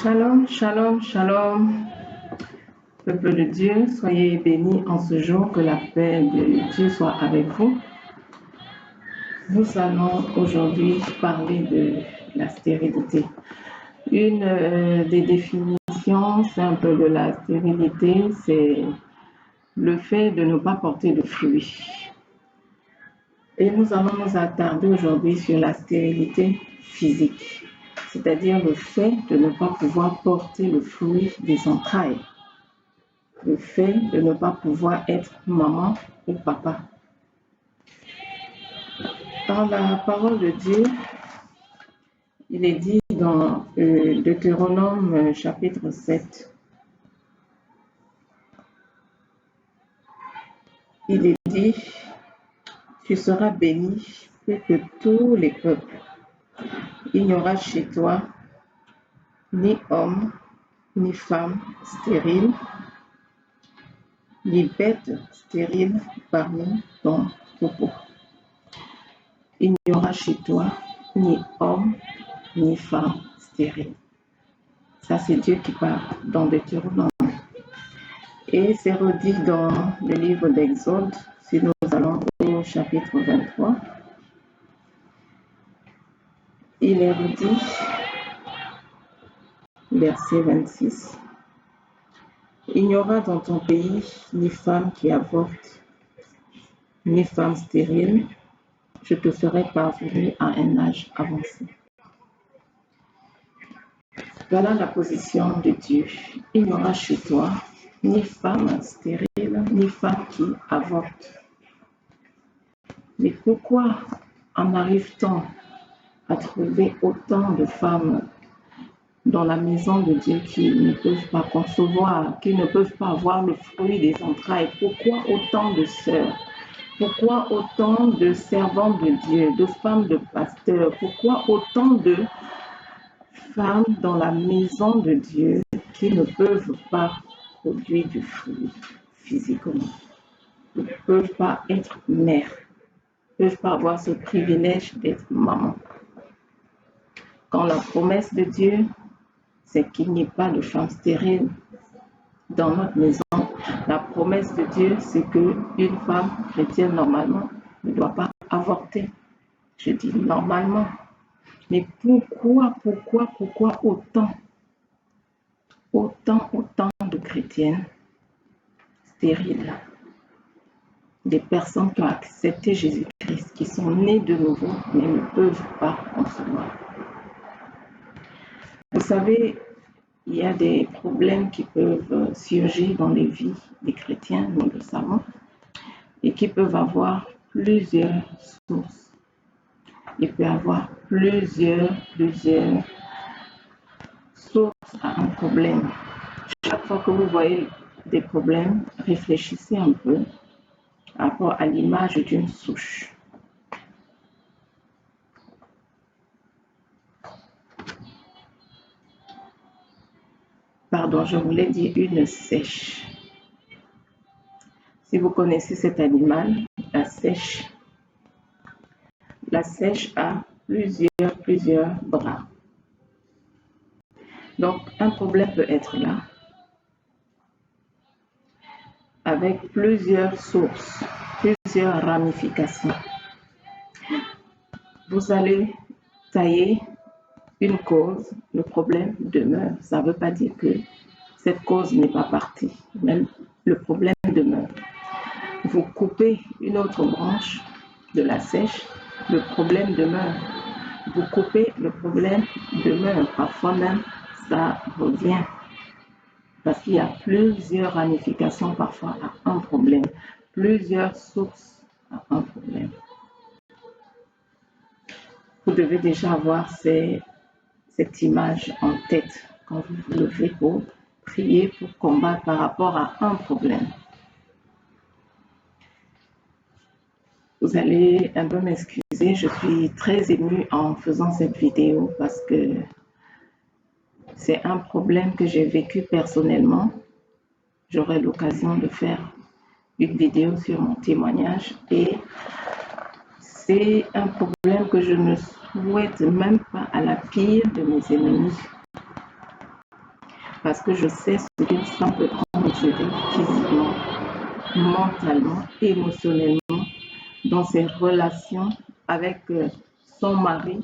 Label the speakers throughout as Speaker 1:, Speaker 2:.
Speaker 1: Shalom, shalom, shalom. Peuple de Dieu, soyez bénis en ce jour, que la paix de Dieu soit avec vous. Nous allons aujourd'hui parler de la stérilité. Une des définitions simples de la stérilité, c'est le fait de ne pas porter de fruits. Et nous allons nous attarder aujourd'hui sur la stérilité physique, c'est-à-dire le fait de ne pas pouvoir porter le fruit des entrailles, le fait de ne pas pouvoir être maman ou papa. Dans la parole de Dieu, il est dit dans Deutéronome chapitre 7, il est dit: tu seras béni plus que tous les peuples. Il n'y aura chez toi ni homme, ni femme stérile, ni bête stérile parmi ton troupeau. Il n'y aura chez toi ni homme, ni femme stérile. Ça, c'est Dieu qui parle dans Deutéronome. Et c'est redit dans le livre d'Exode, si nous allons au chapitre 23. Il est redit, verset 26. Il n'y aura dans ton pays ni femme qui avorte, ni femme stérile. Je te ferai parvenir à un âge avancé. Voilà la position de Dieu. Il n'y aura chez toi ni femme stérile, ni femme qui avorte. Mais pourquoi en arrive-t-on à trouver autant de femmes dans la maison de Dieu qui ne peuvent pas concevoir, qui ne peuvent pas avoir le fruit des entrailles? Pourquoi autant de sœurs? Pourquoi autant de servantes de Dieu, de femmes de pasteurs? Pourquoi autant de femmes dans la maison de Dieu qui ne peuvent pas produire du fruit physiquement, ne peuvent pas être mères, ne peuvent pas avoir ce privilège d'être maman? Quand la promesse de Dieu, c'est qu'il n'y ait pas de femme stérile dans notre maison. La promesse de Dieu, c'est qu'une femme chrétienne, normalement, ne doit pas avorter. Je dis normalement. Mais pourquoi autant de chrétiennes stériles? Des personnes qui ont accepté Jésus-Christ, qui sont nées de nouveau, mais ne peuvent pas concevoir. Vous savez, il y a des problèmes qui peuvent surgir dans les vies des chrétiens, nous le savons, et qui peuvent avoir plusieurs sources. Il peut y avoir plusieurs sources à un problème. Chaque fois que vous voyez des problèmes, réfléchissez un peu par rapport à l'image d'une souche. Pardon, je voulais dire une seiche. Si vous connaissez cet animal, la seiche a plusieurs bras. Donc, un problème peut être là, avec plusieurs sources, plusieurs ramifications. Vous allez tailler une cause, le problème demeure. Ça ne veut pas dire que cette cause n'est pas partie, mais le problème demeure. Vous coupez une autre branche de la seiche, le problème demeure. Vous coupez, le problème demeure. Parfois même, ça revient. Parce qu'il y a plusieurs ramifications parfois à un problème, plusieurs sources à un problème. Vous devez déjà avoir cette image en tête quand vous vous levez pour prier, pour combattre par rapport à un problème. Vous allez un peu m'excuser, je suis très émue en faisant cette vidéo parce que c'est un problème que j'ai vécu personnellement. J'aurai l'occasion de faire une vidéo sur mon témoignage et c'est un problème que je ne souhaite même pas à la pire de mes ennemis. parce que je sais ce qu'une femme peut endurer physiquement, mentalement, émotionnellement, dans ses relations avec son mari,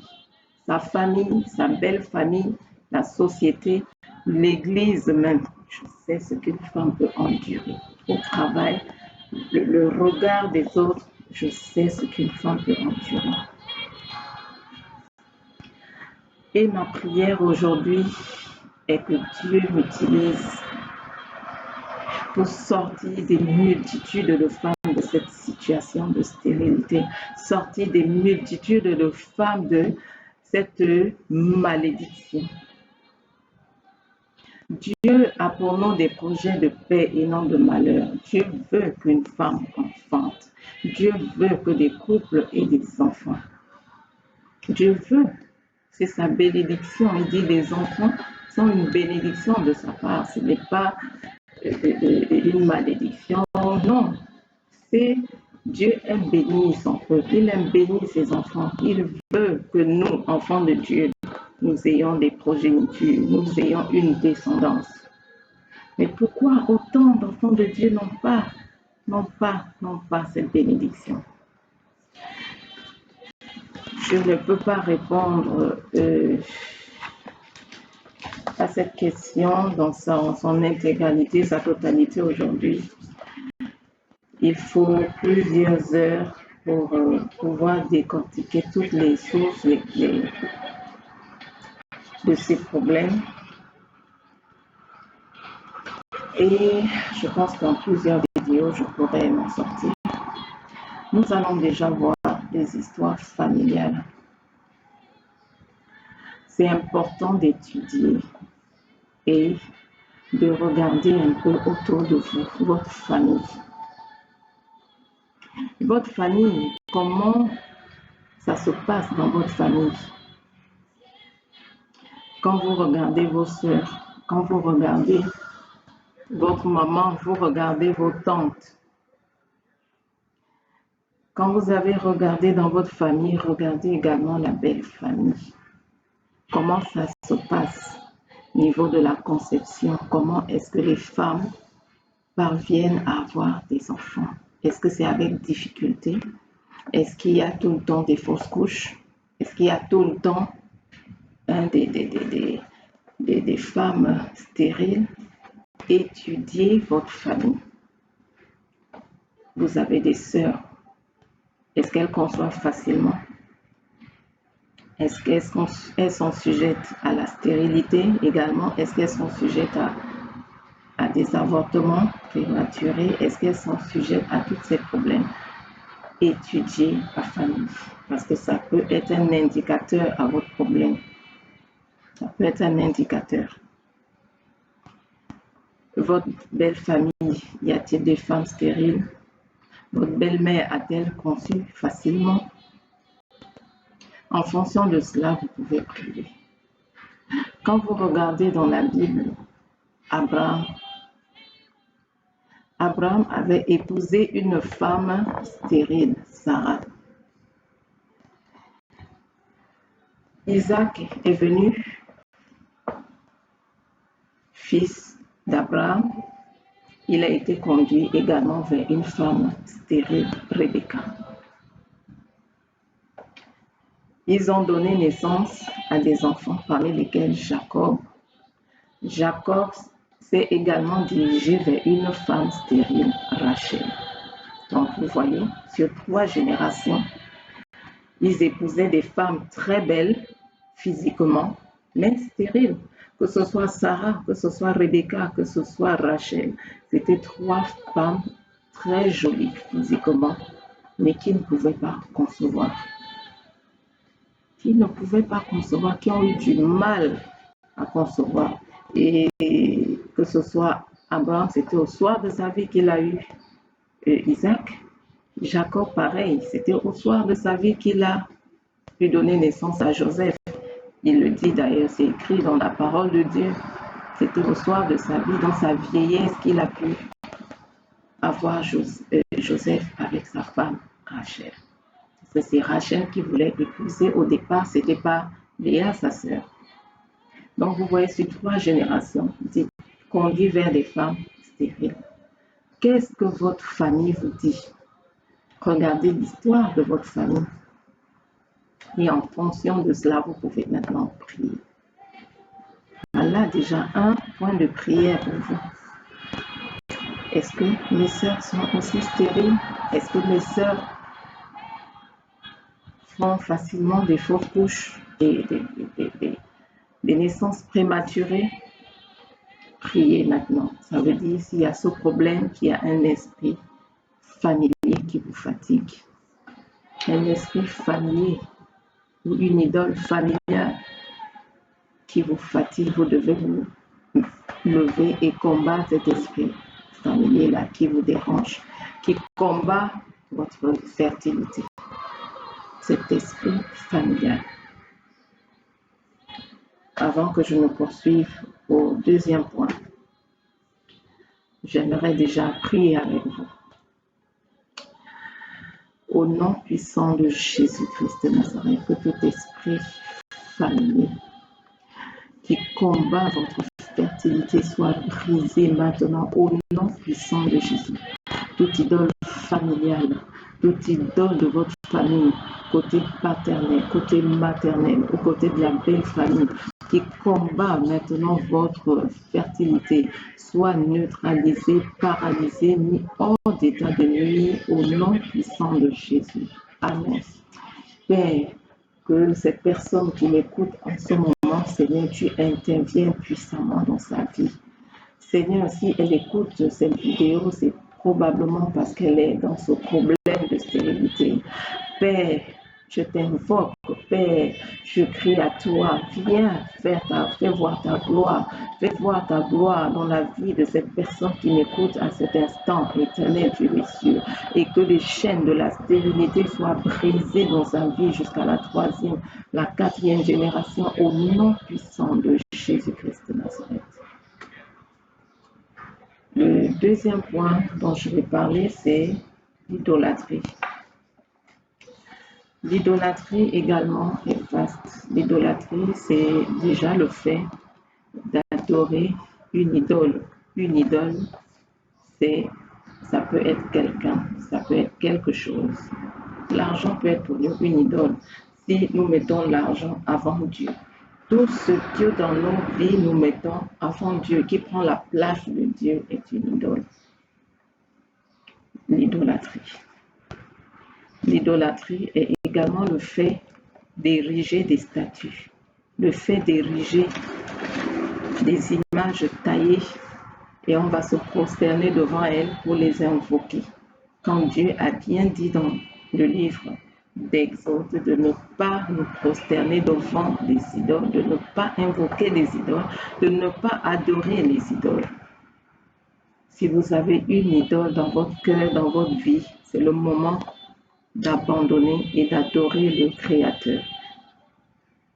Speaker 1: sa famille, sa belle famille, la société, l'église même. Je sais ce qu'une femme peut endurer au travail, le regard des autres. Je sais ce qu'une femme peut endurer. Et ma prière aujourd'hui est que Dieu m'utilise pour sortir des multitudes de femmes de cette situation de stérilité, sortir des multitudes de femmes de cette malédiction. Dieu a pour nous des projets de paix et non de malheur. Dieu veut qu'une femme enfante. Dieu veut que des couples aient des enfants. Dieu veut. C'est sa bénédiction. Il dit les enfants sont une bénédiction de sa part. Ce n'est pas une malédiction. Non. C'est Dieu aime bénir son peuple. Il aime bénir ses enfants. Il veut que nous, enfants de Dieu, nous ayons des progénitures, nous ayons une descendance. Mais pourquoi autant d'enfants de Dieu n'ont pas cette bénédiction? Je ne peux pas répondre à cette question dans son intégralité, sa totalité aujourd'hui. Il faut plusieurs heures pour pouvoir décortiquer toutes les sources de ces problèmes. Et je pense qu'en plusieurs vidéos, je pourrais m'en sortir. Nous allons déjà voir des histoires familiales. C'est important d'étudier et de regarder un peu autour de vous, votre famille. Votre famille, comment ça se passe dans votre famille? Quand vous regardez vos soeurs, quand vous regardez votre maman, vous regardez vos tantes. Quand vous avez regardé dans votre famille, regardez également la belle famille. Comment ça se passe au niveau de la conception? Comment est-ce que les femmes parviennent à avoir des enfants? Est-ce que c'est avec difficulté? Est-ce qu'il y a tout le temps des fausses couches? Est-ce qu'il y a tout le temps des femmes stériles? Étudiez votre famille. Vous avez des sœurs. Est-ce qu'elles conçoivent facilement? Est-ce qu'elles sont sujettes à la stérilité également? Est-ce qu'elles sont sujettes à des avortements prématurés? Est-ce qu'elles sont sujettes à tous ces problèmes? Étudiez la famille, parce que ça peut être un indicateur à votre problème. Ça peut être un indicateur. Votre belle famille, y a-t-il des femmes stériles? Votre belle-mère a-t-elle conçu facilement? En fonction de cela, vous pouvez prier. Quand vous regardez dans la Bible, Abraham avait épousé une femme stérile, Sarah. Isaac est venu, fils d'Abraham. Il a été conduit également vers une femme stérile, Rebecca. Ils ont donné naissance à des enfants, parmi lesquels Jacob. Jacob s'est également dirigé vers une femme stérile, Rachel. Donc vous voyez, sur 3 générations, ils épousaient des femmes très belles physiquement, mais stériles. Que ce soit Sarah, que ce soit Rebecca, que ce soit Rachel. C'était 3 femmes très jolies physiquement, mais qui ne pouvaient pas concevoir. Qui ont eu du mal à concevoir. Et que ce soit Abraham, c'était au soir de sa vie qu'il a eu Isaac. Jacob, pareil, c'était au soir de sa vie qu'il a pu donner naissance à Joseph. Il le dit d'ailleurs, c'est écrit dans la parole de Dieu. C'était au soir de sa vie, dans sa vieillesse, qu'il a pu avoir Joseph avec sa femme Rachel. C'est Rachel qui voulait épouser au départ, c'était pas Léa, sa sœur. Donc, vous voyez, sur 3 générations, conduit vers des femmes stériles. Qu'est-ce que votre famille vous dit? Regardez l'histoire de votre famille. Et en fonction de cela, vous pouvez maintenant prier. Voilà déjà un point de prière pour vous. Est-ce que mes sœurs sont aussi stériles? Est-ce que mes sœurs font facilement des fausses couches, des naissances prématurées? Priez maintenant. Ça veut dire s'il y a ce problème, qu'il y a un esprit familier qui vous fatigue. Un esprit familier ou une idole familiale qui vous fatigue, vous devez vous lever et combattre cet esprit familier-là qui vous dérange, qui combat votre fertilité. Cet esprit familial. Avant que je ne poursuive au deuxième point, j'aimerais déjà prier avec vous. Au nom puissant de Jésus-Christ de Nazareth, que tout esprit familier qui combat votre fertilité soit brisé maintenant au nom puissant de Jésus. Toute idole familiale, toute idole de votre famille, côté paternel, côté maternel, ou côté de la belle famille, qui combat maintenant votre fertilité, soit neutralisée, paralysée, mis hors d'état de nuire au nom puissant de Jésus. Amen. Père, que cette personne qui m'écoute en ce moment, Seigneur, tu interviens puissamment dans sa vie. Seigneur, si elle écoute cette vidéo, c'est probablement parce qu'elle est dans ce problème de stérilité. Père, je t'invoque, Père, je crie à toi, viens, fais voir ta gloire, fais voir ta gloire dans la vie de cette personne qui m'écoute à cet instant, éternel Dieu mes cieux, et que les chaînes de la stérilité soient brisées dans sa vie jusqu'à la 3e, la 4e génération, au nom puissant de Jésus-Christ de Nazareth. Le deuxième point dont je vais parler, c'est l'idolâtrie. L'idolâtrie également est vaste. L'idolâtrie, c'est déjà le fait d'adorer une idole. Une idole, ça peut être quelqu'un, ça peut être quelque chose. L'argent peut être pour nous une idole si nous mettons l'argent avant Dieu. Tout ce Dieu dans nos vies, nous mettons avant Dieu, qui prend la place de Dieu, est une idole. L'idolâtrie. L'idolâtrie est également le fait d'ériger des statues, le fait d'ériger des images taillées et on va se prosterner devant elles pour les invoquer. Quand Dieu a bien dit dans le livre d'Exode de ne pas nous prosterner devant les idoles, de ne pas invoquer les idoles, de ne pas adorer les idoles. Si vous avez une idole dans votre cœur, dans votre vie, c'est le moment d'abandonner et d'adorer le Créateur.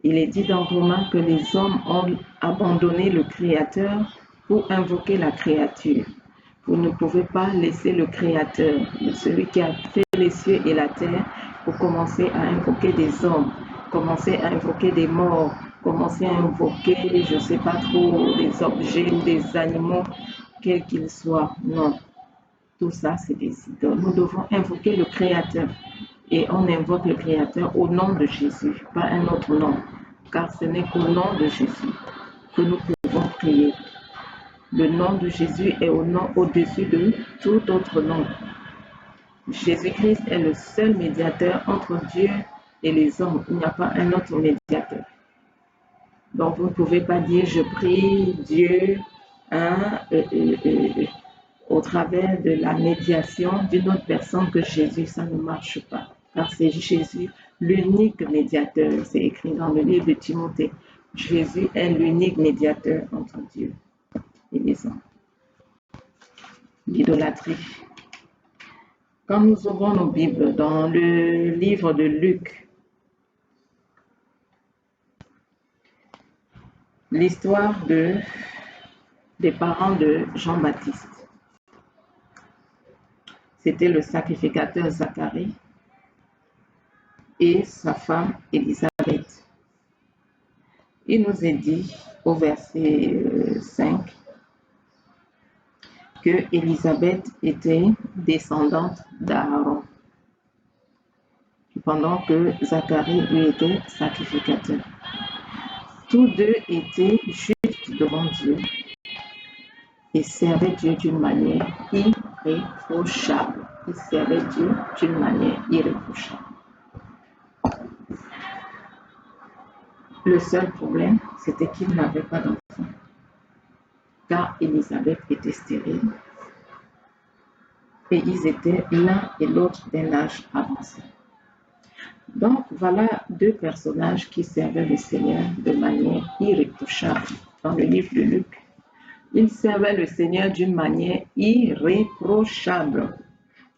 Speaker 1: Il est dit dans Romains que les hommes ont abandonné le Créateur pour invoquer la créature. Vous ne pouvez pas laisser le Créateur, celui qui a fait les cieux et la terre, pour commencer à invoquer des hommes, commencer à invoquer des morts, commencer à invoquer, je ne sais pas trop, des objets ou des animaux, quels qu'ils soient. Non, tout ça, c'est des idoles. Nous devons invoquer le Créateur. Et on invoque le Créateur au nom de Jésus, pas un autre nom. Car ce n'est qu'au nom de Jésus que nous pouvons prier. Le nom de Jésus est au-dessus de tout autre nom. Jésus-Christ est le seul médiateur entre Dieu et les hommes. Il n'y a pas un autre médiateur. Donc vous ne pouvez pas dire je prie Dieu au travers de la médiation d'une autre personne que Jésus. Ça ne marche pas. Car c'est Jésus l'unique médiateur. C'est écrit dans le livre de Timothée. Jésus est l'unique médiateur entre Dieu et les hommes. L'idolâtrie. Quand nous ouvrons nos Bibles dans le livre de Luc, l'histoire des parents de Jean-Baptiste. C'était le sacrificateur Zacharie et sa femme Élisabeth. il nous est dit au verset 5 que Élisabeth était descendante d'Aaron, pendant que Zacharie lui était sacrificateur. Tous deux étaient justes devant Dieu et servaient Dieu d'une manière irréprochable. Ils servaient Dieu d'une manière irréprochable. Le seul problème, c'était qu'ils n'avaient pas d'enfant, car Élisabeth était stérile et ils étaient l'un et l'autre d'un âge avancé. Donc voilà deux personnages qui servaient le Seigneur de manière irréprochable. Dans le livre de Luc, ils servaient le Seigneur d'une manière irréprochable.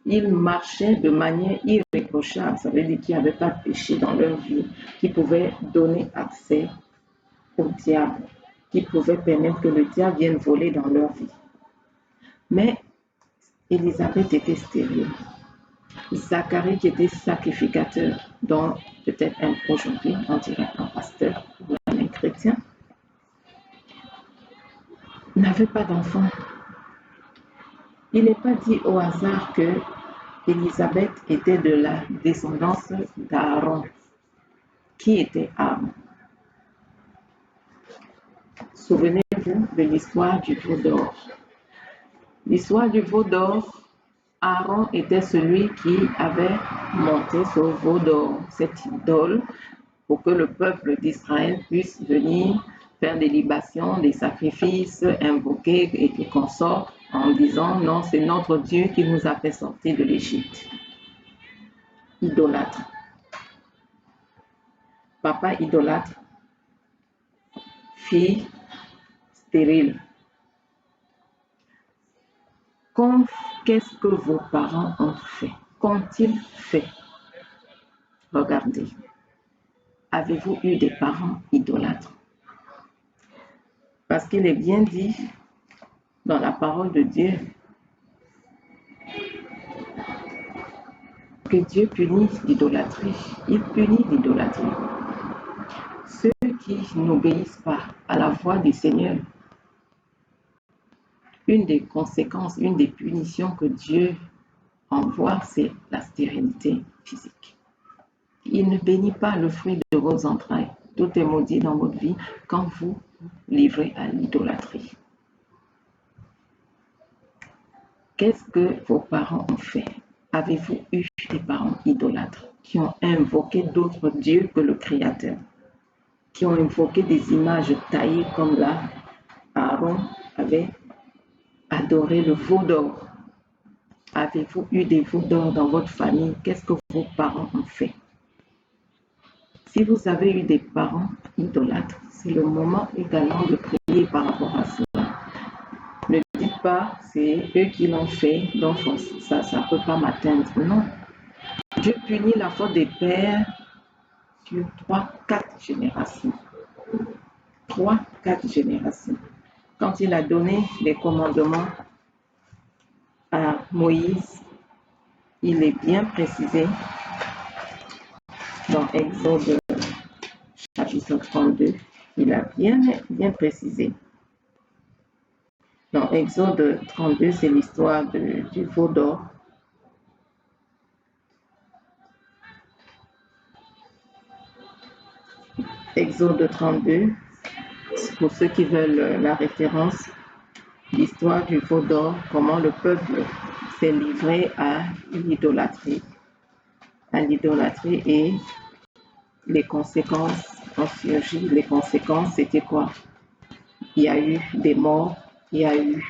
Speaker 1: Ils marchaient de manière irréprochable. Ça veut dire qu'il n'y avait pas de péché dans leur vie qui pouvait donner accès au diable, qui pouvait permettre que le diable vienne voler dans leur vie. Mais Élisabeth était stérile. Zacharie, qui était sacrificateur, dont peut-être aujourd'hui on dirait un pasteur ou un chrétien, n'avait pas d'enfant. Il n'est pas dit au hasard que Élisabeth était de la descendance d'Aaron. Qui était Aaron? Souvenez-vous de l'histoire du veau d'or. L'histoire du veau d'or, Aaron était celui qui avait monté ce veau d'or, cette idole, pour que le peuple d'Israël puisse venir faire des libations, des sacrifices, invoquer et consorts en disant non, c'est notre Dieu qui nous a fait sortir de l'Égypte. Idolâtre. Papa idolâtre, fille stérile. Qu'est-ce que vos parents ont fait? Qu'ont-ils fait? Regardez. Avez-vous eu des parents idolâtres? Parce qu'il est bien dit dans la parole de Dieu que Dieu punit l'idolâtrie. Il punit l'idolâtrie. Ceux qui n'obéissent pas à la voix du Seigneur, une des conséquences, une des punitions que Dieu envoie, c'est la stérilité physique. Il ne bénit pas le fruit de vos entrailles. Tout est maudit dans votre vie quand vous livrez à l'idolâtrie. Qu'est-ce que vos parents ont fait? Avez-vous eu des parents idolâtres qui ont invoqué d'autres dieux que le Créateur, qui ont invoqué des images taillées comme là, Aaron avait adoré le veau d'or? Avez-vous eu des veaux d'or dans votre famille? Qu'est-ce que vos parents ont fait? Si vous avez eu des parents idolâtres, c'est le moment également de prier par rapport à cela. Ne dites pas, c'est eux qui l'ont fait, donc ça ne peut pas m'atteindre. Non. Dieu punit la faute des pères sur 3-4 générations. 3-4 générations. Quand il a donné les commandements à Moïse, il est bien précisé dans Exode chapitre 32, il a bien précisé. Dans Exode 32, c'est l'histoire du veau d'or. Exode 32, pour ceux qui veulent la référence, l'histoire du veau d'or, comment le peuple s'est livré à l'idolâtrie. Et les conséquences ont surgi. Les conséquences, c'était quoi? Il y a eu des morts, il y a eu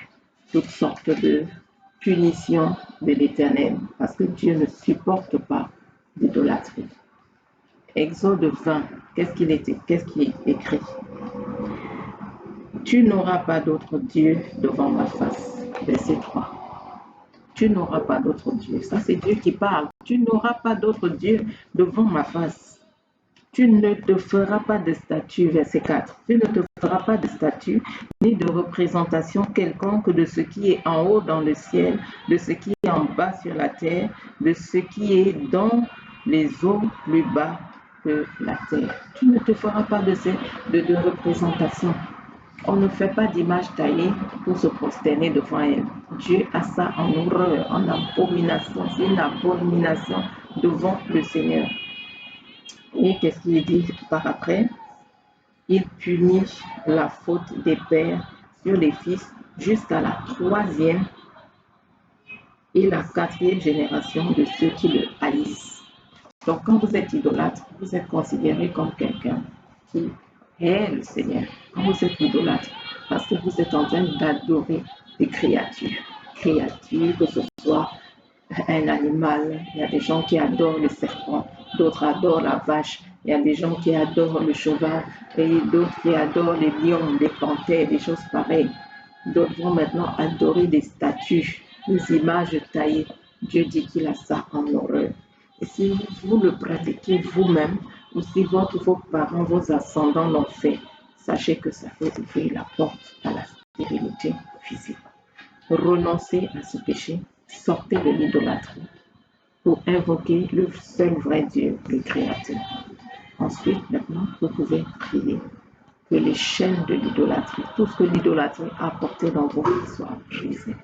Speaker 1: toutes sortes de punitions de l'Éternel, parce que Dieu ne supporte pas l'idolâtrie. Exode 20, qu'est-ce qui est écrit? Tu n'auras pas d'autre Dieu devant ma face. Verset 3. Tu n'auras pas d'autre Dieu. Ça, c'est Dieu qui parle. Tu n'auras pas d'autre Dieu devant ma face. Tu ne te feras pas de statue, verset 4. Tu ne te feras pas de statue, ni de représentation quelconque de ce qui est en haut dans le ciel, de ce qui est en bas sur la terre, de ce qui est dans les eaux plus bas de la terre. Tu ne te feras pas de représentation. On ne fait pas d'image taillée pour se prosterner devant elle. Dieu a ça en horreur, en abomination. C'est une abomination devant le Seigneur. Et qu'est-ce qu'il dit par après? Il punit la faute des pères sur les fils jusqu'à la 3e et la 4e génération de ceux qui le haïssent. Donc, quand vous êtes idolâtre, vous êtes considéré comme quelqu'un qui hait le Seigneur. Quand vous êtes idolâtre, parce que vous êtes en train d'adorer des créatures. Créatures, que ce soit un animal. Il y a des gens qui adorent le serpent, d'autres adorent la vache. Il y a des gens qui adorent le cheval et d'autres qui adorent les lions, les panthères, des choses pareilles. D'autres vont maintenant adorer des statues, des images taillées. Dieu dit qu'il a ça en horreur. Et si vous le pratiquez vous-même, ou si vos parents, vos ascendants l'ont fait, sachez que ça peut ouvrir la porte à la stérilité physique. Renoncez à ce péché, sortez de l'idolâtrie pour invoquer le seul vrai Dieu, le Créateur. Ensuite, maintenant, vous pouvez prier que les chaînes de l'idolâtrie, tout ce que l'idolâtrie a apporté dans vos vies soient brisées.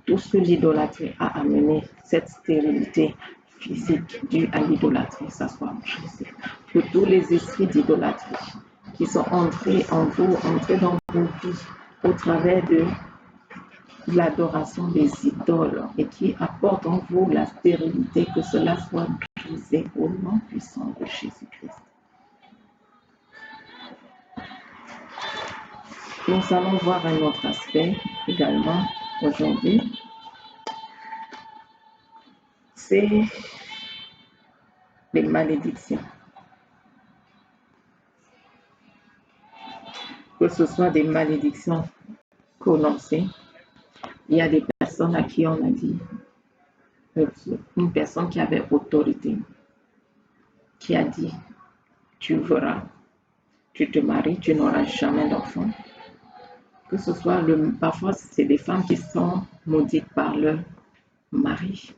Speaker 1: Tout ce que l'idolâtrie a amené, cette stérilité physique due à l'idolâtrie, ça soit brisé. Que tous les esprits d'idolâtrie qui sont entrés en vous, entrés dans vos vies au travers de l'adoration des idoles et qui apportent en vous la stérilité, que cela soit brisé au nom puissant de Jésus-Christ. Nous allons voir un autre aspect également aujourd'hui. C'est les malédictions. Que ce soit des malédictions prononcées, il y a des personnes à qui on a dit, une personne qui avait autorité, qui a dit, tu verras, tu te maries, tu n'auras jamais d'enfant. Que ce soit, parfois c'est des femmes qui sont maudites par leur mari.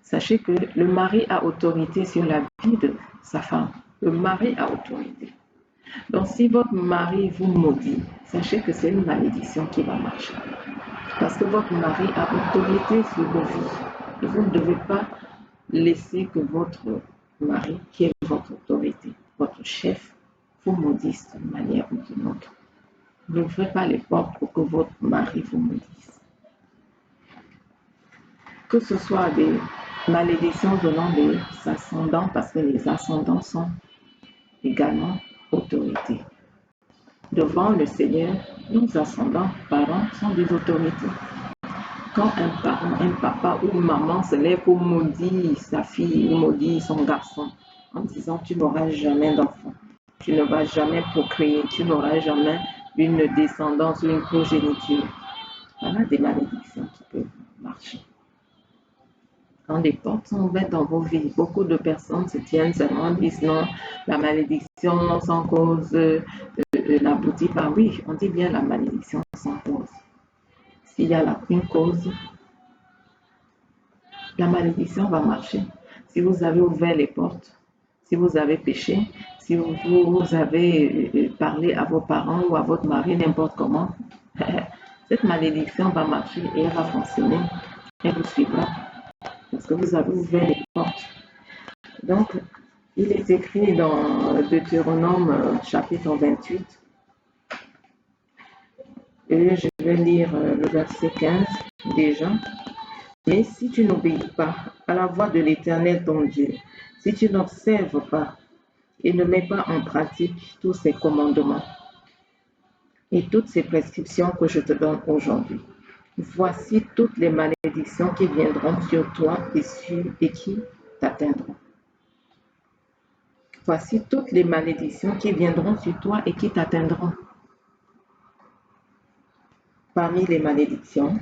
Speaker 1: Sachez que le mari a autorité sur la vie de sa femme. Le mari a autorité. Donc si votre mari vous maudit, sachez que c'est une malédiction qui va marcher. Parce que votre mari a autorité sur vos vies. Et vous ne devez pas laisser que votre mari, qui est votre autorité, votre chef, vous maudisse d'une manière ou d'une autre. N'ouvrez pas les portes pour que votre mari vous maudisse. Que ce soit des malédictions venant des ascendants, parce que les ascendants sont également autorités. Devant le Seigneur, nos ascendants, parents, sont des autorités. Quand un parent, un papa ou une maman se lève pour maudire sa fille ou maudire son garçon en disant tu n'auras jamais d'enfant, tu ne vas jamais procréer, tu n'auras jamais une descendance ou une progéniture. Voilà des malédictions qui peuvent marcher. Quand les portes sont ouvertes dans vos vies, beaucoup de personnes se tiennent seulement, disent non, la malédiction sans cause n'aboutit pas. Oui, on dit bien la malédiction sans cause. S'il y a une cause, la malédiction va marcher. Si vous avez ouvert les portes, si vous avez péché, si vous avez parlé à vos parents ou à votre mari n'importe comment, cette malédiction va marcher et elle va fonctionner. Elle vous suivra parce que vous avez ouvert les portes. Donc, il est écrit dans Deutéronome chapitre 28, et je vais lire le verset 15 déjà. Mais si tu n'obéis pas à la voix de l'Éternel ton Dieu, si tu n'observes pas et ne mets pas en pratique tous ces commandements et toutes ces prescriptions que je te donne aujourd'hui, voici toutes les malédictions qui viendront sur toi et qui t'atteindront. Voici toutes les malédictions qui viendront sur toi et qui t'atteindront. Parmi les malédictions,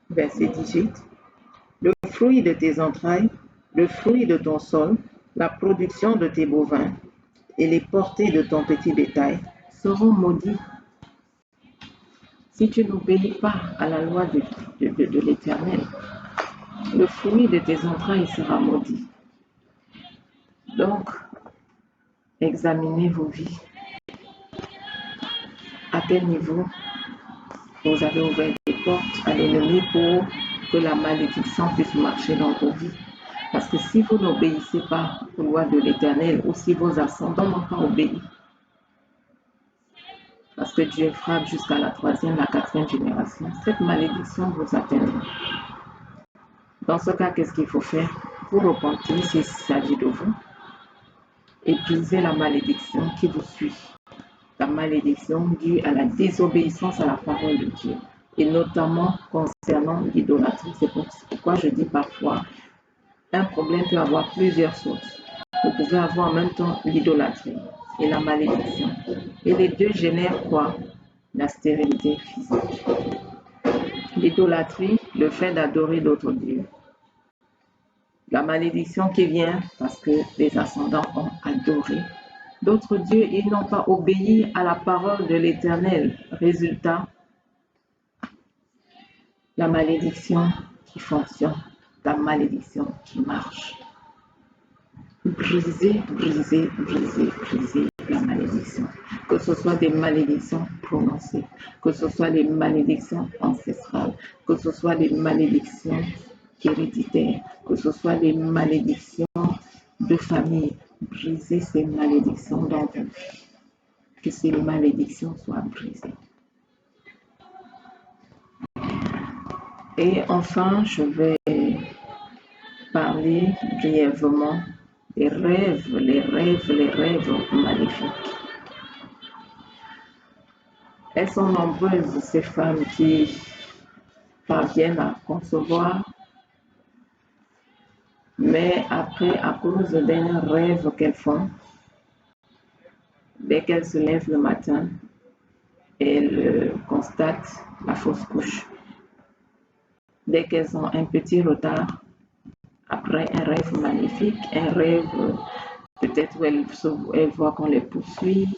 Speaker 1: verset 18, le fruit de tes entrailles, le fruit de ton sol, la production de tes bovins et les portées de ton petit bétail seront maudits. Si tu n'obéis pas à la loi de l'Éternel, le fruit de tes entrailles sera maudit. Donc, examinez vos vies. À quel niveau vous avez ouvert des portes à l'ennemi pour que la malédiction puisse marcher dans vos vies. Parce que si vous n'obéissez pas aux lois de l'Éternel, ou si vos ascendants n'ont pas obéi, parce que Dieu frappe jusqu'à la 3e, la 4e génération, cette malédiction vous atteindra. Dans ce cas, qu'est-ce qu'il faut faire? Vous repentir s'il s'agit de vous et briser la malédiction qui vous suit. La malédiction due à la désobéissance à la parole de Dieu, et notamment concernant l'idolâtrie. C'est pourquoi je dis parfois, un problème peut avoir plusieurs sources. Vous pouvez avoir en même temps l'idolâtrie et la malédiction. Et les deux génèrent quoi? La stérilité physique. L'idolâtrie, le fait d'adorer d'autres dieux. La malédiction qui vient parce que les ascendants ont adoré d'autres dieux et n'ont pas obéi à la parole de l'Éternel. Résultat, la malédiction qui fonctionne, la malédiction qui marche. Briser, briser, briser, briser la malédiction. Que ce soit des malédictions prononcées, que ce soit des malédictions ancestrales, que ce soit des malédictions héréditaires, que ce soit des malédictions de famille. Briser ces malédictions dans vos vies. Que ces malédictions soient brisées. Et enfin, je vais parler brièvement des rêves, les rêves maléfiques. Elles sont nombreuses, ces femmes qui parviennent à concevoir, mais après, à cause d'un rêve qu'elles font, dès qu'elles se lèvent le matin, elles constatent la fausse couche. Dès qu'elles ont un petit retard, après un rêve magnifique, un rêve peut-être où elles voient qu'on les poursuit,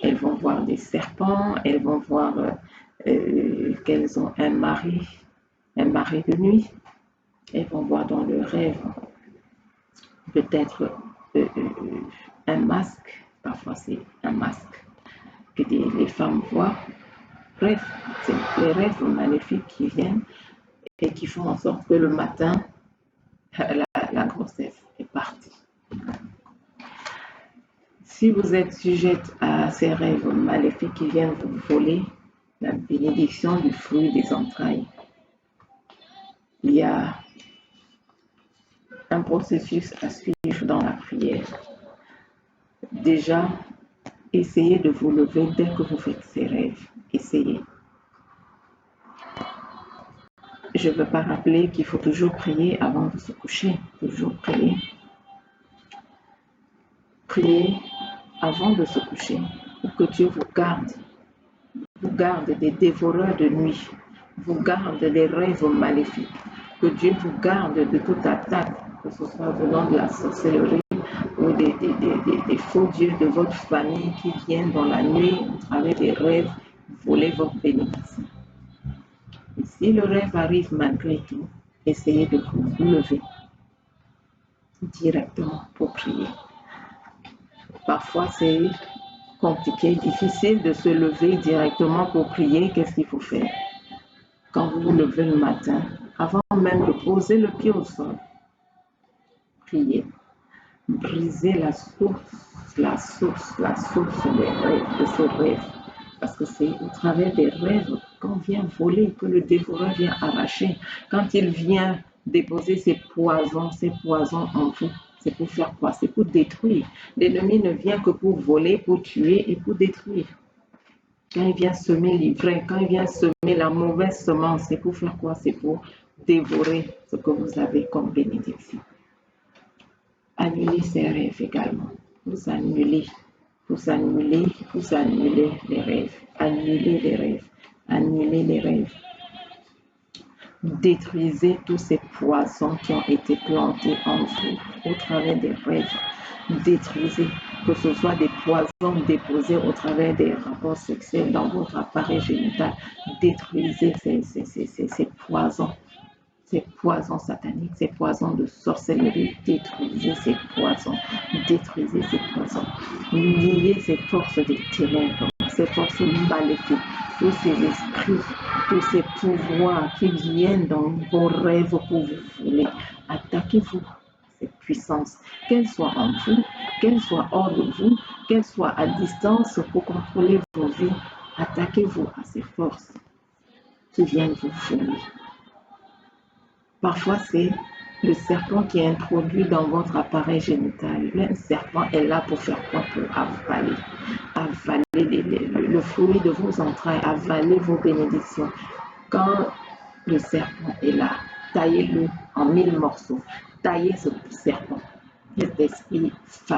Speaker 1: elles vont voir des serpents, elles vont voir qu'elles ont un mari de nuit, elles vont voir dans le rêve peut-être un masque, parfois c'est un masque que les femmes voient. Bref, c'est les rêves maléfiques qui viennent et qui font en sorte que le matin, la grossesse est partie. Si vous êtes sujette à ces rêves maléfiques qui viennent vous voler la bénédiction du fruit des entrailles, il y a un processus à suivre dans la prière. Déjà, essayez de vous lever dès que vous faites ces rêves. Essayez. Je ne veux pas rappeler qu'il faut toujours prier avant de se coucher. Toujours prier. Priez avant de se coucher pour que Dieu vous garde des dévoreurs de nuit, vous garde des rêves maléfiques, que Dieu vous garde de toute attaque, que ce soit venant de la sorcellerie ou des faux dieux de votre famille qui viennent dans la nuit au travers des rêves voler votre bénédiction. Et si le rêve arrive malgré tout, essayez de vous lever directement pour prier. Parfois, c'est compliqué, difficile de se lever directement pour prier. Qu'est-ce qu'il faut faire? Quand vous vous levez le matin, avant même de poser le pied au sol, priez. Brisez la source des rêves, de ce rêve. Parce que c'est au travers des rêves qu'on vient voler, que le dévoreur vient arracher. Quand il vient déposer ses poisons en vous, c'est pour faire quoi? C'est pour détruire. L'ennemi ne vient que pour voler, pour tuer et pour détruire. Quand il vient semer l'ivraie, quand il vient semer la mauvaise semence, c'est pour faire quoi? C'est pour dévorer ce que vous avez comme bénédiction. Annulez ces rêves également. Vous annulez les rêves. Annulez les rêves. Annulez les rêves. Détruisez tous ces poisons qui ont été plantés en vous au travers des rêves. Détruisez, que ce soit des poisons déposés au travers des rapports sexuels dans votre appareil génital. Détruisez ces poisons. ces poisons sataniques, ces poisons de sorcellerie, détruisez ces poisons, détruisez ces poisons, liez ces forces des ténèbres, ces forces maléfiques, tous ces esprits, tous ces pouvoirs qui viennent dans vos rêves pour vous voler. Attaquez-vous ces puissances, qu'elles soient en vous, qu'elles soient hors de vous, qu'elles soient à distance pour contrôler vos vies. Attaquez-vous à ces forces qui viennent vous voler. Parfois, c'est le serpent qui est introduit dans votre appareil génital. Un serpent est là pour faire quoi? Pour avaler le fruit de vos entrailles, avaler vos bénédictions. Quand le serpent est là, taillez-le en 1000 morceaux. Taillez ce serpent. Cet esprit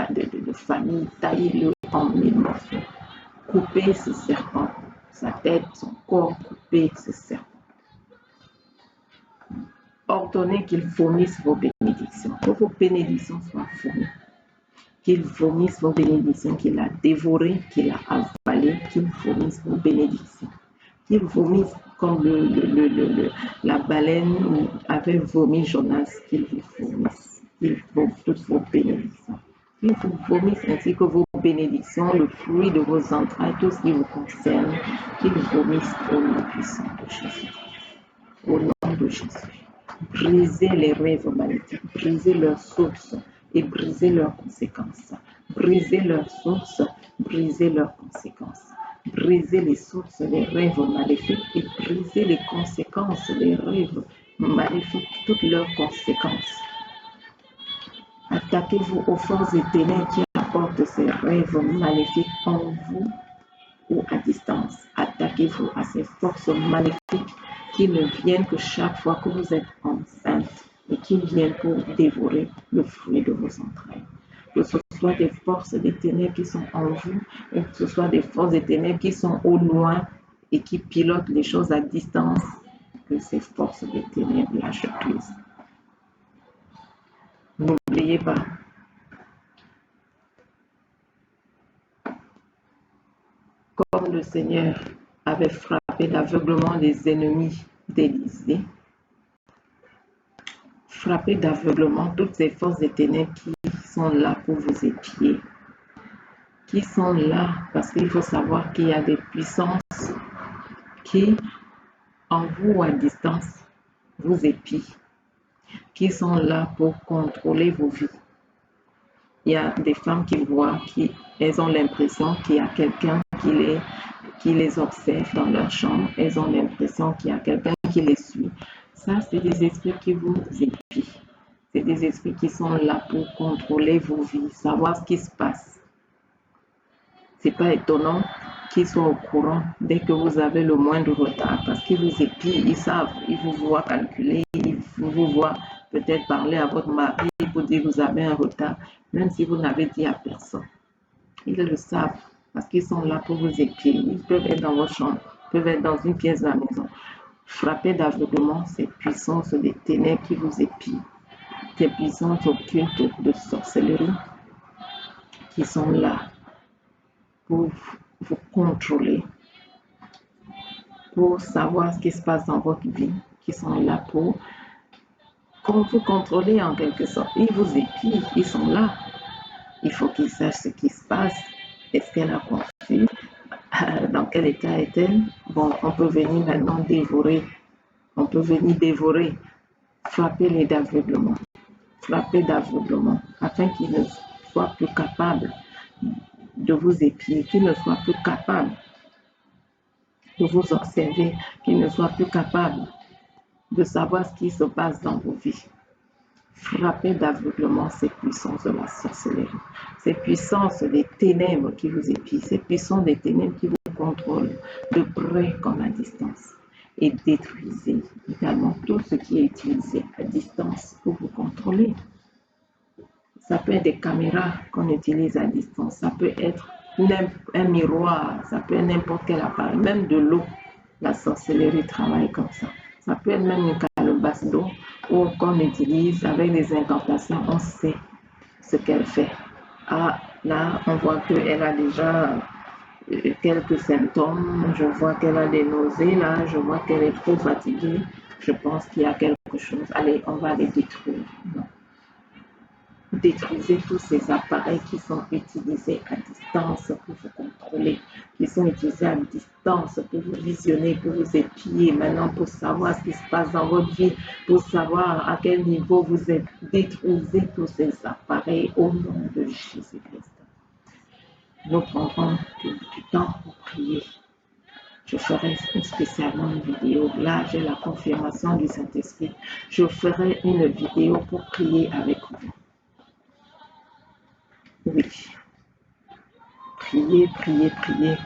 Speaker 1: de famille, taillez-le en 1000 morceaux. Coupez ce serpent, sa tête, son corps, coupez ce serpent. Ordonnez qu'il vomisse vos bénédictions, que vos bénédictions soient vomies. Qu'il vomisse vos bénédictions, qu'il a dévorées, qu'il a avalées, qu'il vomisse vos bénédictions. Qu'il vomisse comme la baleine avait vomi Jonas, qu'il vous vomisse, qu'il vomisse toutes vos bénédictions. Qu'il vous vomisse ainsi que vos bénédictions, le fruit de vos entrailles, tout ce qui vous concerne, qu'il vomisse au nom puissant de Jésus. Au nom de Jésus. Brisez les rêves maléfiques, brisez leurs sources et brisez leurs conséquences. Brisez leurs sources, brisez leurs conséquences. Brisez les sources des rêves maléfiques et brisez les conséquences des rêves maléfiques, toutes leurs conséquences. Attaquez-vous aux forces et ténèbres qui apportent ces rêves maléfiques en vous ou à distance. Attaquez-vous à ces forces maléfiques qui ne viennent que chaque fois que vous êtes enceinte et qui viennent pour dévorer le fruit de vos entrailles. Que ce soit des forces des ténèbres qui sont en vous, ou que ce soit des forces des ténèbres qui sont au loin et qui pilotent les choses à distance, que ces forces des ténèbres lâchent prise. N'oubliez pas, comme le Seigneur avait frappé d'aveuglement les ennemis d'Élisée, frappez d'aveuglement toutes ces forces des ténèbres qui sont là pour vous épier, qui sont là parce qu'il faut savoir qu'il y a des puissances qui, en vous ou à distance, vous épient, qui sont là pour contrôler vos vies. Il y a des femmes qui voient, elles ont l'impression qu'il y a quelqu'un qui les observe dans leur chambre, elles ont l'impression qu'il y a quelqu'un qui les suit. Ça, c'est des esprits qui vous épient. C'est des esprits qui sont là pour contrôler vos vies, savoir ce qui se passe. C'est pas étonnant qu'ils soient au courant dès que vous avez le moindre retard, parce qu'ils vous épient, ils savent, ils vous voient calculer, ils vous voient peut-être parler à votre mari pour dire que vous avez un retard, même si vous n'avez dit à personne. Ils le savent, parce qu'ils sont là pour vous épier. Ils peuvent être dans votre chambre, ils peuvent être dans une pièce de la maison. Frappez d'aveuglement ces puissances des ténèbres qui vous épient, ces puissances occultes de sorcellerie qui sont là pour vous contrôler, pour savoir ce qui se passe dans votre vie, qui sont là pour vous contrôler en quelque sorte. Ils vous épient, ils sont là. Il faut qu'ils sachent ce qui se passe. Est-ce qu'elle a conçu? Dans quel état est-elle? Bon, on peut venir maintenant dévorer. On peut venir dévorer. Frappez-les d'aveuglement. Frappez d'aveuglement afin qu'ils ne soient plus capables de vous épier, qu'ils ne soient plus capables de vous observer, qu'ils ne soient plus capables de savoir ce qui se passe dans vos vies. Frappez d'aveuglement ces puissances de la sorcellerie, ces puissances des ténèbres qui vous épient, ces puissances des ténèbres qui vous contrôlent de près comme à distance. Et détruisez également tout ce qui est utilisé à distance pour vous contrôler. Ça peut être des caméras qu'on utilise à distance, ça peut être un miroir, ça peut être n'importe quel appareil, même de l'eau. La sorcellerie travaille comme ça. Ça peut être même une calebasse d'eau qu'on utilise avec des incantations, on sait ce qu'elle fait. Ah, là, on voit qu'elle a déjà quelques symptômes, je vois qu'elle a des nausées, là, je vois qu'elle est trop fatiguée, je pense qu'il y a quelque quelque chose. Allez, on va les détruire. Non. Détruisez tous ces appareils qui sont utilisés à distance pour vous contrôler, qui sont utilisés à distance pour vous visionner, pour vous épier maintenant, pour savoir ce qui se passe dans votre vie, pour savoir à quel niveau vous êtes. Détruisez tous ces appareils au nom de Jésus-Christ. Nous prendrons du temps pour prier. Je ferai spécialement une vidéo. Là, j'ai la confirmation du Saint-Esprit. Je ferai une vidéo pour prier avec vous. Oui. Priez, priez, priez.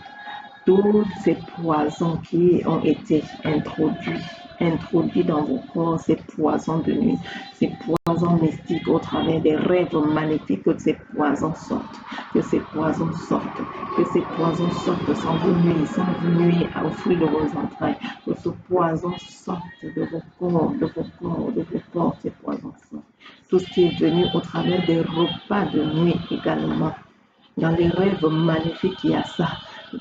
Speaker 1: Tous ces poisons qui ont été introduits dans vos corps, ces poisons de nuit, ces poisons mystiques au travers des rêves magnifiques, que ces poisons sortent, que ces poisons sortent, que ces poisons sortent sans vous nuire au fruit de vos entrailles, que ce poison sorte de vos corps, ces poisons sortent. Tout ce qui est venu au travers des repas de nuit également. Dans les rêves magnifiques, il y a ça.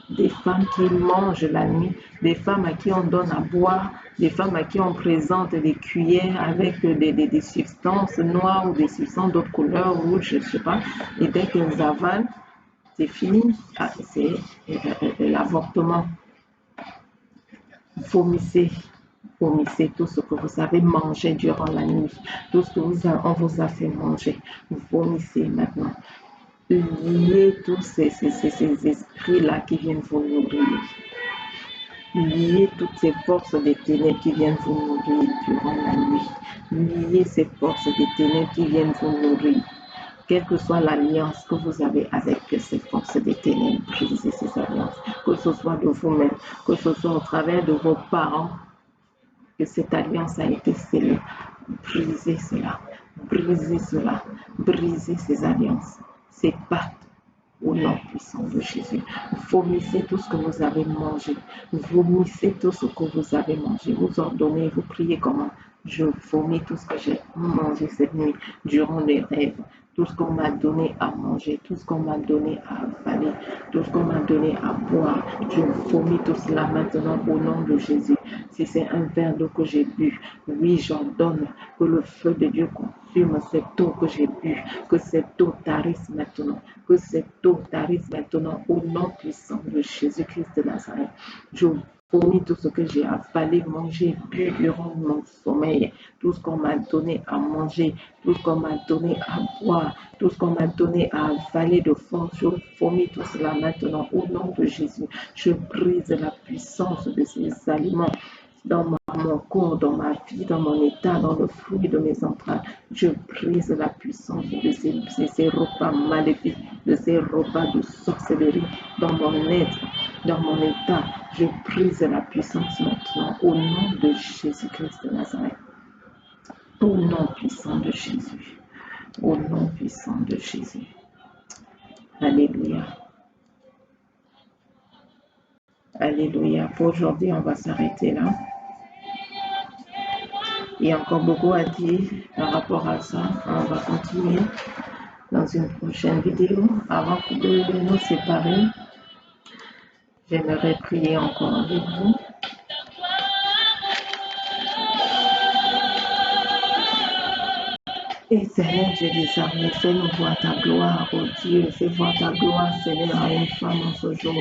Speaker 1: Des femmes qui mangent la nuit, des femmes à qui on donne à boire, des femmes à qui on présente des cuillères avec des substances noires ou des substances d'autres couleurs, rouges, je ne sais pas. Et dès qu'elles avalent, c'est fini. C'est l'avortement. Vomissez tout ce que vous avez mangé durant la nuit, tout ce que on vous a fait manger. Vomissez maintenant. Liez tous ces esprits-là qui viennent vous nourrir. Liez toutes ces forces des ténèbres qui viennent vous nourrir durant la nuit. Liez ces forces des ténèbres qui viennent vous nourrir. Quelle que soit l'alliance que vous avez avec ces forces des ténèbres, brisez ces alliances. Que ce soit de vous-même, que ce soit au travers de vos parents, que cette alliance a été scellée. Brisez cela. Brisez cela. Brisez ces alliances. Ces pactes au nom puissant de Jésus. Vomissez tout ce que vous avez mangé. Vomissez tout ce que vous avez mangé. Vous ordonnez, vous priez comment? Je vomis tout ce que j'ai mangé cette nuit durant les rêves. Tout ce qu'on m'a donné à manger, tout ce qu'on m'a donné à avaler, tout ce qu'on m'a donné à boire. Je vomis tout cela maintenant au nom de Jésus. Si c'est un verre d'eau que j'ai bu, oui, j'ordonne que le feu de Dieu consume cette eau que j'ai bu, que cette eau tarisse maintenant, que cette eau tarisse maintenant au nom puissant de Jésus-Christ de Nazareth. Je vomis tout ce que j'ai avalé, mangé, bu durant mon sommeil, tout ce qu'on m'a donné à manger, tout ce qu'on m'a donné à boire, tout ce qu'on m'a donné à avaler de force. Je vomis tout cela maintenant au nom de Jésus. Je brise la puissance de ces aliments dans mon corps, dans ma vie, dans mon état, dans le fruit de mes entrailles. Je brise la puissance de ces repas maléfiques, de ces repas de sorcellerie dans mon être, dans mon état. Je brise la puissance maintenant au nom de Jésus-Christ de Nazareth. Au nom puissant de Jésus. Au nom puissant de Jésus. Alléluia. Alléluia. Pour aujourd'hui, on va s'arrêter là. Il y a encore beaucoup à dire par rapport à ça. On va continuer dans une prochaine vidéo. Avant de nous séparer, j'aimerais prier encore avec vous. Éternel Dieu des armées, fais-nous voir ta gloire, oh Dieu. Fais voir ta gloire, Seigneur, à une femme en ce jour.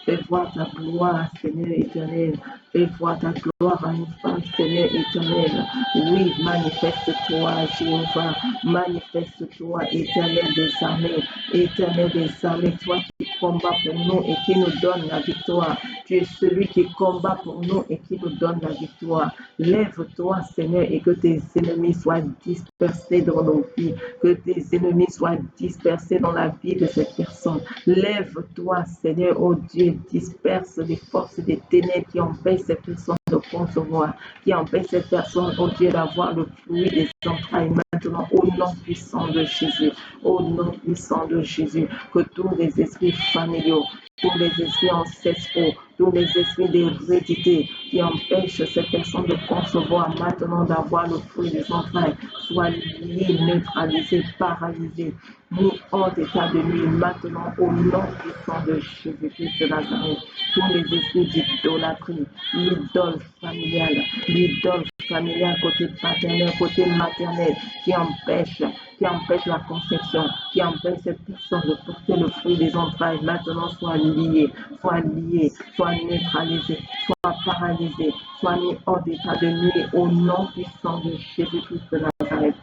Speaker 1: Fais voir ta gloire, Seigneur éternel. Fais voir ta gloire à une femme, Seigneur éternel. Oui, manifeste-toi, Jéhovah. Manifeste-toi, éternel des armées. Éternel des armées, toi qui combats pour nous et qui nous donne la victoire. Tu es celui qui combat pour nous et qui nous donne la victoire. Lève-toi, Seigneur, et que tes ennemis soient dispersés dans nos vies, que tes ennemis soient dispersés dans la vie de cette personne. Lève-toi, Seigneur, oh Dieu, disperse les forces des ténèbres qui empêchent cette personne de concevoir, qui empêchent cette personne, oh Dieu, d'avoir le fruit des entrailles maintenant, au nom puissant de Jésus, au nom puissant de Jésus, que tous les esprits familiaux, tous les esprits ancestraux, tous les esprits d'hérédité qui empêchent cette personne de concevoir, maintenant d'avoir le fruit des entrailles, soient liés, neutralisés, paralysés, mis hors d'état de nuit, maintenant au nom puissant de Jésus-Christ de Nazareth. Tous les esprits d'idolâtrie, l'idole familiale côté paternel, côté maternel, qui empêche la conception, qui empêche cette personne de porter le fruit des entrailles, maintenant soit lié, soit neutralisé, soit paralysé, soit mis hors d'état de nuit au nom puissant de Jésus-Christ de Nazareth.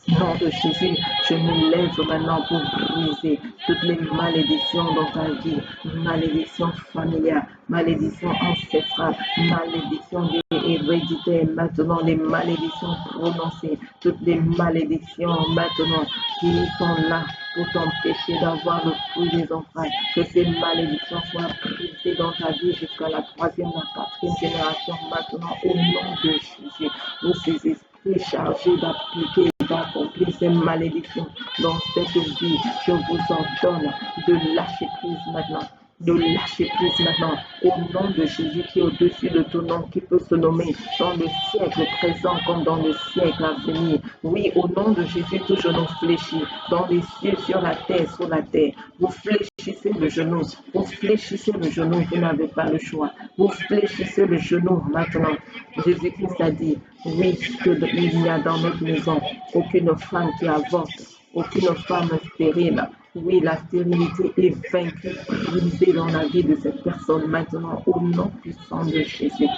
Speaker 1: Nom de Jésus, je me lève maintenant pour briser toutes les malédictions dans ta vie, malédictions familiales, malédictions ancestrales, malédictions héréditaires, maintenant les malédictions prononcées, toutes les malédictions maintenant qui sont là pour t'empêcher d'avoir le fruit des entrailles, que ces malédictions soient brisées dans ta vie jusqu'à la 3e, la 4e génération, maintenant au nom de Jésus, pour ces esprits chargés d'appliquer d'accomplir ces malédictions dans cette vie. Je vous ordonne de lâcher prise maintenant. De lâcher prise maintenant au nom de Jésus qui est au-dessus de tout nom, qui peut se nommer dans le siècle présent comme dans le siècle à venir. Oui, au nom de Jésus, tout genou fléchit dans les cieux, sur la terre, sous la terre. Vous fléchissez le genou, vous fléchissez le genou, vous n'avez pas le choix. Vous fléchissez le genou maintenant. Jésus-Christ a dit, oui, il n'y a dans notre maison aucune femme qui avorte, aucune femme stérile. Oui, la stérilité est vaincue, brisée dans la vie de cette personne maintenant, au nom puissant de Jésus.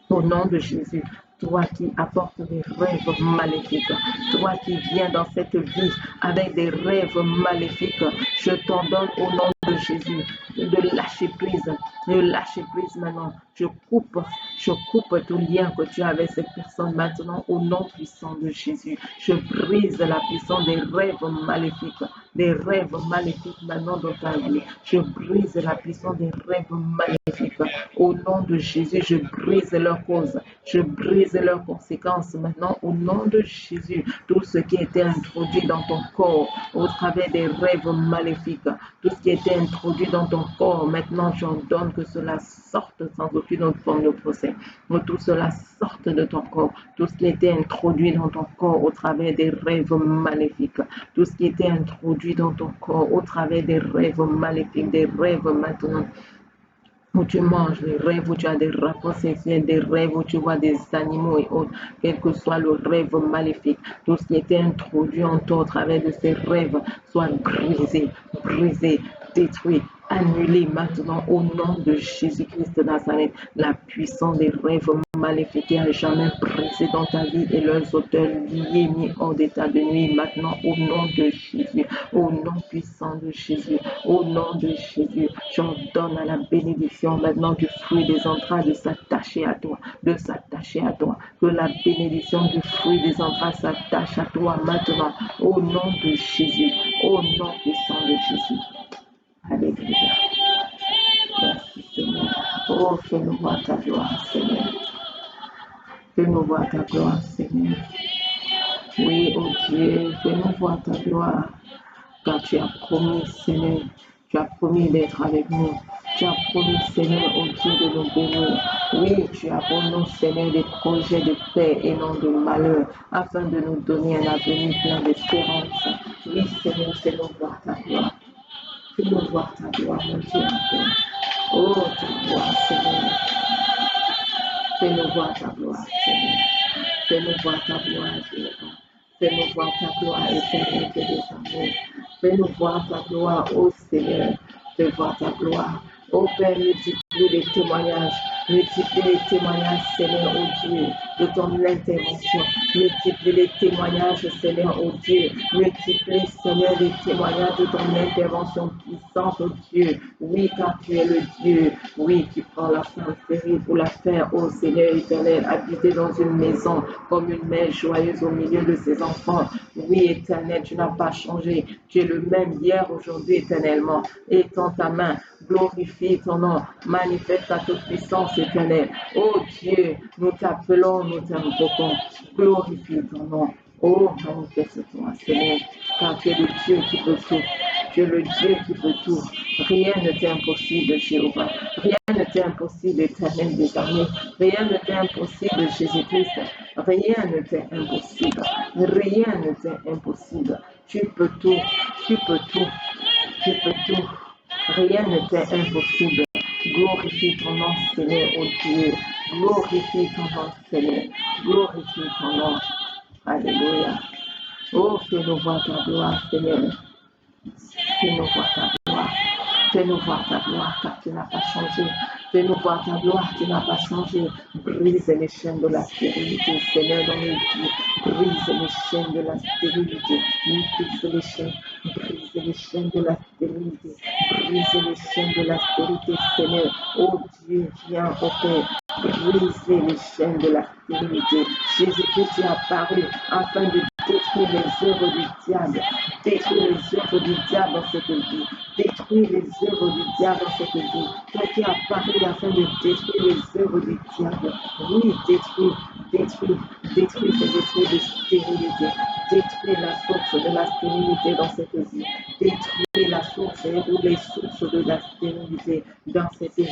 Speaker 1: Au nom de Jésus, toi qui apportes des rêves maléfiques, toi qui viens dans cette vie avec des rêves maléfiques, je t'ordonne au nom de Jésus de lâcher prise maintenant. Je coupe tout lien que tu as avec cette personne maintenant au nom puissant de Jésus. Je brise la puissance des rêves maléfiques maintenant dans ta vie. Je brise la puissance des rêves maléfiques au nom de Jésus. Je brise leur cause, je brise leurs conséquences maintenant au nom de Jésus. Tout ce qui était introduit dans ton corps au travers des rêves maléfiques, tout ce qui était introduit dans ton corps, maintenant j'ordonne que cela sorte sans aucune autre forme de procès. Que tout cela sorte de ton corps, tout ce qui était introduit dans ton corps au travers des rêves maléfiques, tout ce qui était introduit dans ton corps au travers des rêves maléfiques, des rêves maintenant où tu manges, des rêves où tu as des rapports sexuels, des rêves où tu vois des animaux et autres, quel que soit le rêve maléfique, tout ce qui était introduit en toi au travers de ces rêves, soit brisé, détruit, annulé maintenant au nom de Jésus-Christ de Nazareth. La puissance des rêves maléfiques est à jamais brisée dans ta vie et leurs auteurs liés, mis hors d'état de nuit maintenant au nom de Jésus, au nom puissant de Jésus, au nom de Jésus. J'ordonne à la bénédiction maintenant du fruit des entrailles de s'attacher à toi, que la bénédiction du fruit des entrailles s'attache à toi maintenant au nom de Jésus, au nom puissant de Jésus. Alléluia. Merci Seigneur. Oh, fais-nous voir ta gloire, Seigneur. Fais-nous voir ta gloire, Seigneur. Oui, oh Dieu, fais-nous voir ta gloire. Car tu as promis, Seigneur, tu as promis d'être avec nous. Tu as promis, Seigneur, oh Dieu, de nous bénir. Oui, tu as pour nous, Seigneur, des projets de paix et non de malheur, afin de nous donner un avenir plein d'espérance. Oui, Seigneur, fais-nous voir ta gloire. Fais-nous voir ta gloire, mon Dieu. Oh, ta gloire, Seigneur. Fais-nous voir ta gloire, Seigneur. Fais-nous voir ta gloire, Jéhovah. Fais-nous voir ta gloire, éternel Dieu des amours. Fais-nous voir ta gloire, ô Seigneur. Fais voir ta gloire. Ô Père, multiplie les témoignages. Multiplie les témoignages, Seigneur, ô Dieu, de ton intervention. Multiplie les témoignages, Seigneur, ô Dieu. Multiplie, Seigneur, les témoignages de ton intervention puissante, ô Dieu. Oui, car tu es le Dieu. Oui, qui prend la femme stérile pour la faire, ô Seigneur éternel, habiter dans une maison comme une mère joyeuse au milieu de ses enfants. Oui, éternel, tu n'as pas changé. Tu es le même hier, aujourd'hui, éternellement. Étends ta main, glorifie ton nom, manifeste ta toute puissance éternelle. Oh Dieu, nous t'appelons, nous t'invoquons. Glorifie ton nom. Oh, manifeste-toi, Seigneur, car tu es le Dieu qui peut tout. Tu es le Dieu qui peut tout. Rien ne t'est impossible, Jéhovah. Rien ne t'est impossible, Éternel des armées. Rien ne t'est impossible, Jésus-Christ. Rien ne t'est impossible. Rien ne t'est impossible. Tu peux tout. Tu peux tout. Tu peux tout. Rien ne t'est impossible. Glorifie ton nom, Seigneur, ô Dieu. Glorifie ton nom, Seigneur. Glorifie ton nom. Alléluia. Oh, fais-nous voir ta gloire, Seigneur. Fais-nous voir ta gloire. Fais-nous voir ta gloire, car tu n'as pas changé. Fais-nous voir ta gloire, tu n'as pas changé. Brise les chaînes de la stérilité, Seigneur, dans nos vies. Brise les chaînes de la stérilité. Brise les chaînes. Brise les chaînes de la stérilité. Brise les chaînes de la stérilité, Seigneur. Oh Dieu, viens, oh Père. Brise les chaînes de la stérilité. Jésus-Christ est apparu afin de détruire les œuvres du diable. Détruire les œuvres du diable dans cette vie. Détruire les œuvres du diable dans cette vie. Toi qui es apparu afin de détruire les œuvres du diable. Oui, détruire ces esprits de stérilité. Détruire la source de la stérilité dans cette vie. Détruire la source et les sources de la stérilité dans cette vie,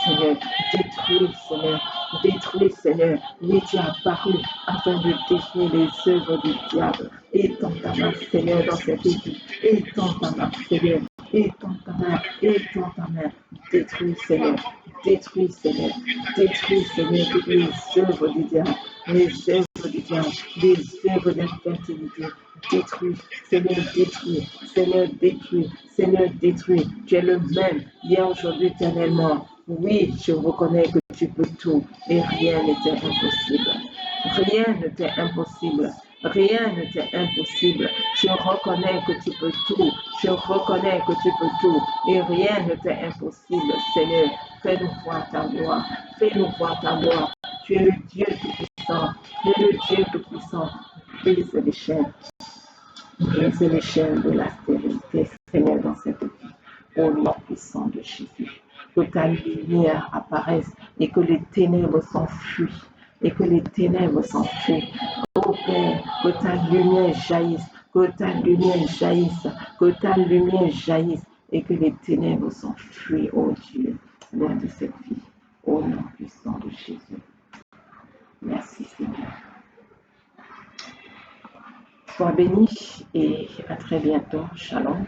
Speaker 1: Seigneur. Détruire, Seigneur. Détruire, Seigneur. Oui, tu as apparu afin de détruire les œuvres du diable. Étends ta main, Seigneur, dans cette vie. Étends ta main, Seigneur. Étends ta main. Étends ta main. Détruis, Seigneur. Détruis, Seigneur. Détruis, Seigneur, toutes les œuvres du diable. Les œuvres du diable. Les œuvres d'infertilité. Détruis, Seigneur, détruis. Seigneur, détruis. Seigneur, détruis. Tu es le même, hier, aujourd'hui, éternellement. Oui, je reconnais que tu peux tout et rien n'était impossible. Rien ne t'est impossible. Rien ne t'est impossible. Je reconnais que tu peux tout. Je reconnais que tu peux tout. Et rien ne t'est impossible, Seigneur. Fais-nous voir ta gloire. Fais-nous voir ta gloire. Tu es le Dieu tout-puissant. Tu es le Dieu tout-puissant. Brise les chaînes. Brise les chaînes de la stérilité, Seigneur, dans cette vie. Au nom puissant de Jésus. Que ta lumière apparaisse et que les ténèbres s'enfuient. Et que les ténèbres s'enfuient. Oh Père, que ta lumière jaillisse. Que ta lumière jaillisse. Que ta lumière jaillisse. Et que les ténèbres s'enfuient, oh Dieu, loin de cette vie. Au nom puissant de Jésus. Merci Seigneur. Sois béni et à très bientôt. Shalom.